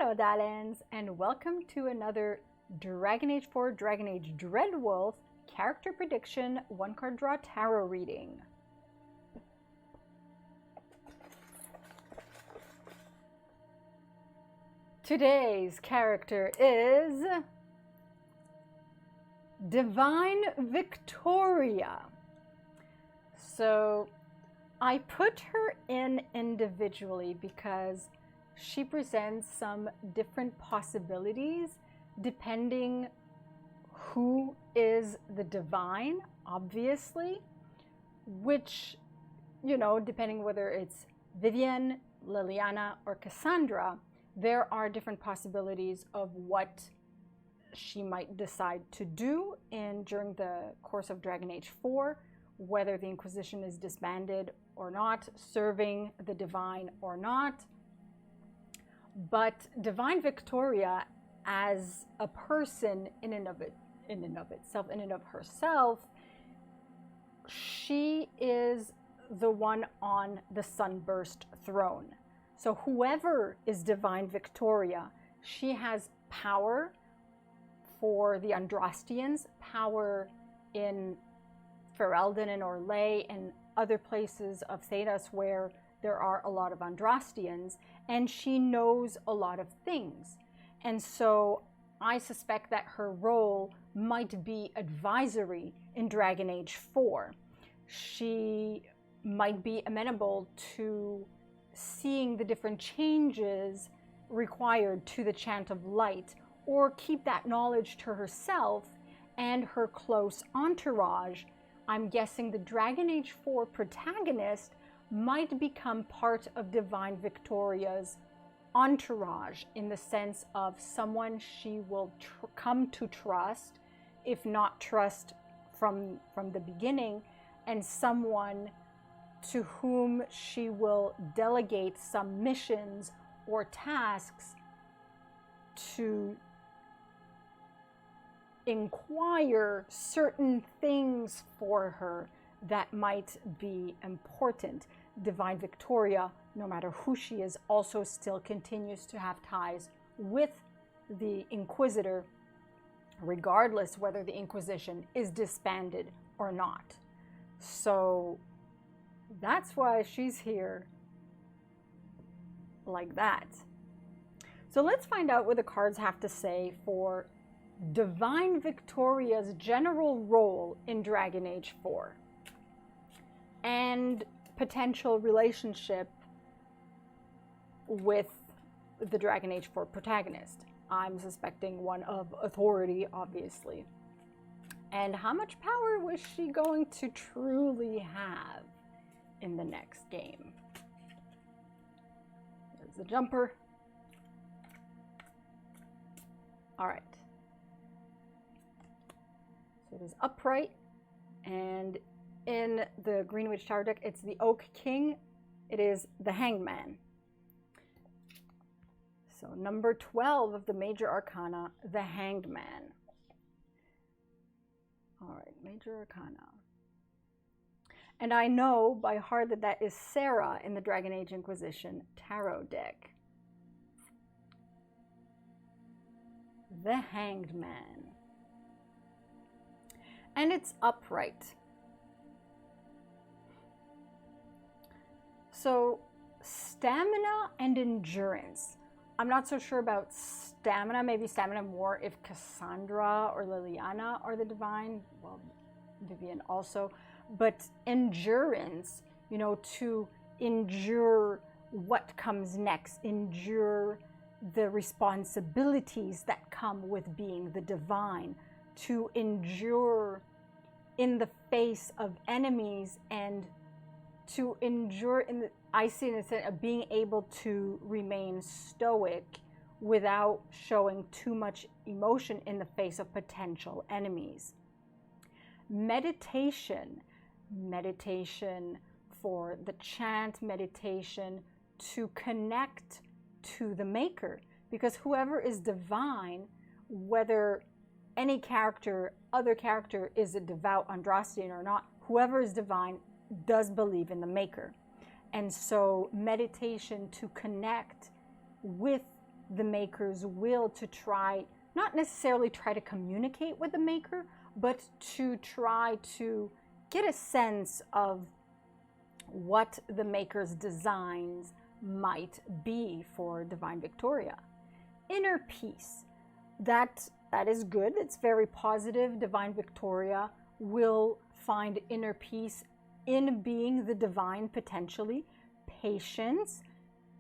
Hello darlings, and welcome to another Dragon Age 4 Dragon Age Dreadwolf character prediction one card draw tarot reading. Today's character is Divine Victoria. So I put her in individually because she presents some different possibilities depending who is the divine, obviously, which, you know, depending whether it's Vivienne, Leliana, or Cassandra, there are different possibilities of what she might decide to do during the course of Dragon Age 4, whether the Inquisition is disbanded or not, serving the divine or not. But Divine Victoria, as a person in and of herself, she is the one on the Sunburst throne. So whoever is Divine Victoria, she has power for the Andrastians, power in Ferelden and Orlais and other places of Thedas where there are a lot of Andrastians, and she knows a lot of things. And so I suspect that her role might be advisory in Dragon Age 4. She might be amenable to seeing the different changes required to the Chant of Light, or keep that knowledge to herself and her close entourage. I'm guessing the Dragon Age 4 protagonist might become part of Divine Victoria's entourage, in the sense of someone she will come to trust, if not trust from the beginning, and someone to whom she will delegate some missions or tasks to inquire certain things for her that might be important. Divine Victoria, no matter who she is, also still continues to have ties with the Inquisitor, regardless whether the Inquisition is disbanded or not. So that's why she's here like that. So let's find out what the cards have to say for Divine Victoria's general role in Dragon Age 4 and potential relationship with the Dragon Age 4 protagonist. I'm suspecting one of authority, obviously. And how much power was she going to truly have in the next game? There's the jumper. All right. So it is upright, and in the Green Witch Tower deck, it's the Oak King. It is the Hangman. So number 12 of the Major Arcana, the Hanged Man. All right, Major Arcana. And I know by heart that that is Sarah in the Dragon Age Inquisition tarot deck. The Hanged Man. And it's upright. So stamina and endurance. I'm not so sure about stamina. Maybe stamina more if Cassandra or Leliana are the divine. Well, Vivienne also. But endurance, you know, to endure what comes next, endure the responsibilities that come with being the divine, to endure in the face of enemies, and to endure in the, I see in a sense of being able to remain stoic without showing too much emotion in the face of potential enemies. Meditation for the chant, meditation to connect to the Maker, because whoever is divine, whether any character, other character is a devout Andrastian or not, whoever is divine does believe in the Maker. And so meditation to connect with the maker's will to try, not necessarily try to communicate with the maker, but to try to get a sense of what the maker's designs might be for Divine Victoria. Inner peace, that is good. It's very positive. Divine Victoria will find inner peace in being the divine potentially. Patience,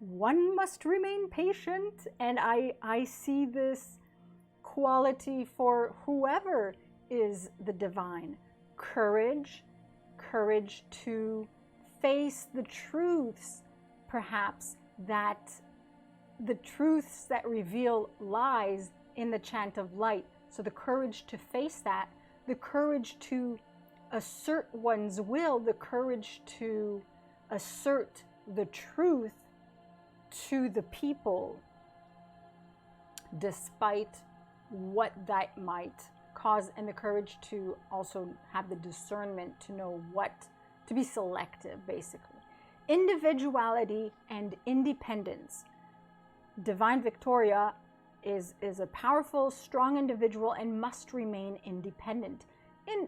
one must remain patient, and I see this quality for whoever is the divine. Courage to face the truths, perhaps, that the truths that reveal lies in the Chant of Light. So the courage to face that, the courage to assert one's will, the courage to assert the truth to the people, despite what that might cause, and the courage to also have the discernment to know what, to be selective, basically. Individuality and independence. Divine Victoria is a powerful, strong individual and must remain independent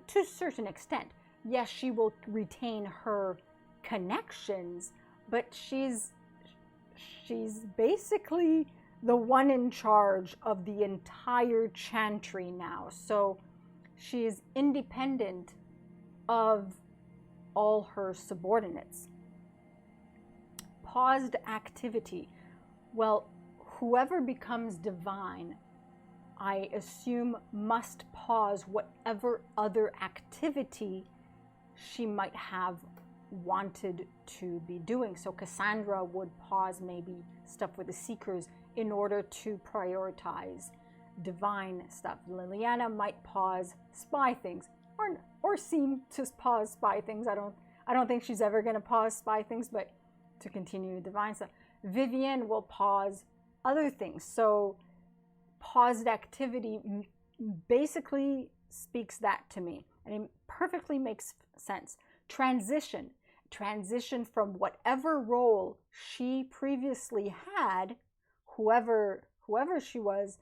to a certain extent. Yes, she will retain her connections, but she's basically the one in charge of the entire Chantry now. So she is independent of all her subordinates. Paused activity. Well, whoever becomes divine, I assume, must pause whatever other activity she might have wanted to be doing. So Cassandra would pause maybe stuff with the Seekers in order to prioritize divine stuff. Leliana might pause spy things, or seem to pause spy things. I don't think she's ever going to pause spy things, but to continue divine stuff. Vivienne will pause other things. So paused activity basically speaks that to me, and it perfectly makes sense. Transition from whatever role she previously had, whoever she was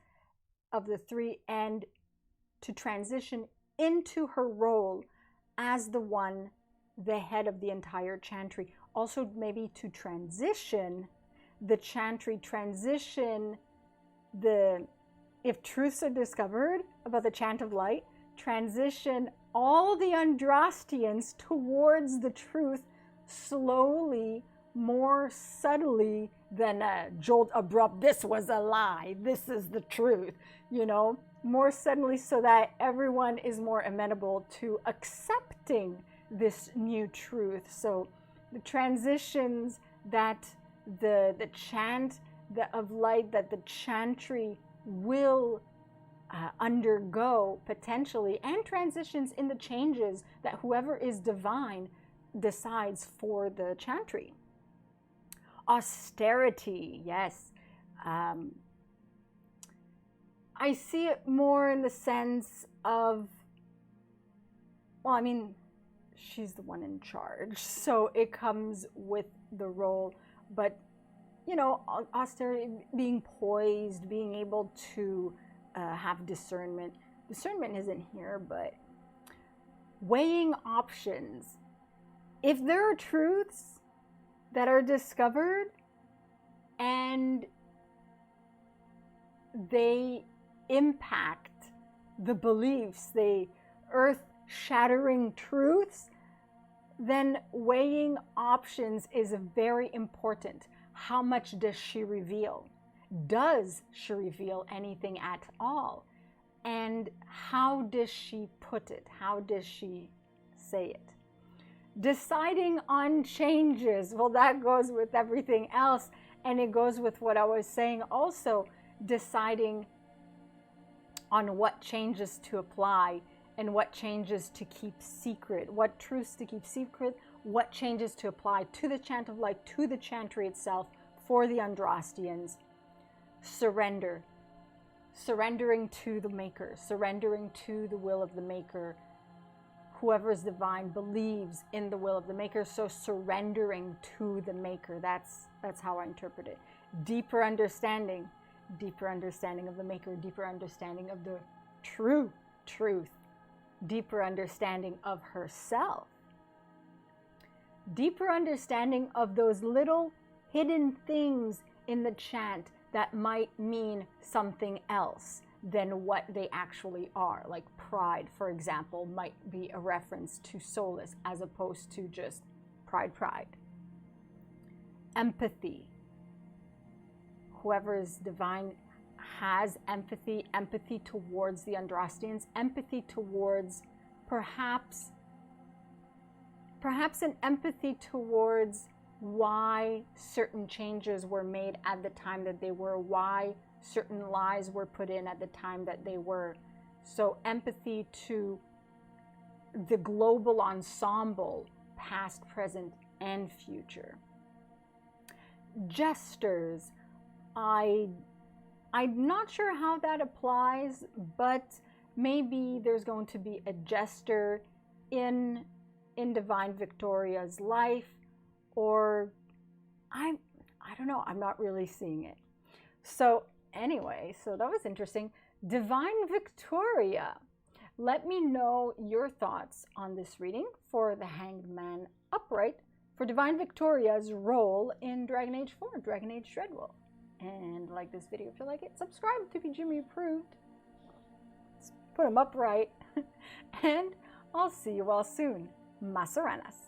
of the three, and to transition into her role as the head of the entire Chantry. Also maybe to transition the Chantry, if truths are discovered about the Chant of Light, transition all the Andrastians towards the truth slowly, more subtly than a jolt abrupt, this was a lie, this is the truth, more suddenly, so that everyone is more amenable to accepting this new truth. So the transitions that the Chant of Light, that the Chantry will undergo potentially, and transitions in the changes that whoever is divine decides for the Chantry. Austerity, yes. I see it more in the sense of, well, I mean, she's the one in charge, so it comes with the role, but austerity, being poised, being able to have discernment. Discernment isn't here, but weighing options. If there are truths that are discovered and they impact the beliefs, the earth-shattering truths, then weighing options is very important. How much does she reveal? Does she reveal anything at all? And how does she put it? How does she say it? Deciding on changes. Well, that goes with everything else, and it goes with what I was saying also, deciding on what changes to apply and what changes to keep secret, what truths to keep secret, what changes to apply to the Chant of Light, to the Chantry itself, for the Andrastians. Surrender. Surrendering to the Maker, surrendering to the will of the Maker. Whoever is divine believes in the will of the Maker, so surrendering to the Maker. That's how I interpret it. Deeper understanding. deeper understanding of the Maker, deeper understanding of the true truth, deeper understanding of herself, deeper understanding of those little hidden things in the chant that might mean something else than what they actually are. Like pride, for example, might be a reference to solace as opposed to just pride, pride. Empathy. Whoever is divine has empathy, empathy towards the Andrastians, empathy towards perhaps an empathy towards why certain changes were made at the time that they were, why certain lies were put in at the time that they were. So empathy to the global ensemble, past, present, and future. Jesters. I'm not sure how that applies, but maybe there's going to be a jester in Divine Victoria's life, or I don't know, I'm not really seeing it. So anyway, so that was interesting. Divine Victoria, let me know your thoughts on this reading for the Hanged Man upright for Divine Victoria's role in Dragon Age 4, Dragon Age Dreadwolf. And like this video if you like it, subscribe to be Jimmy approved. Let's put them upright. And I'll see you all soon. Masaranas.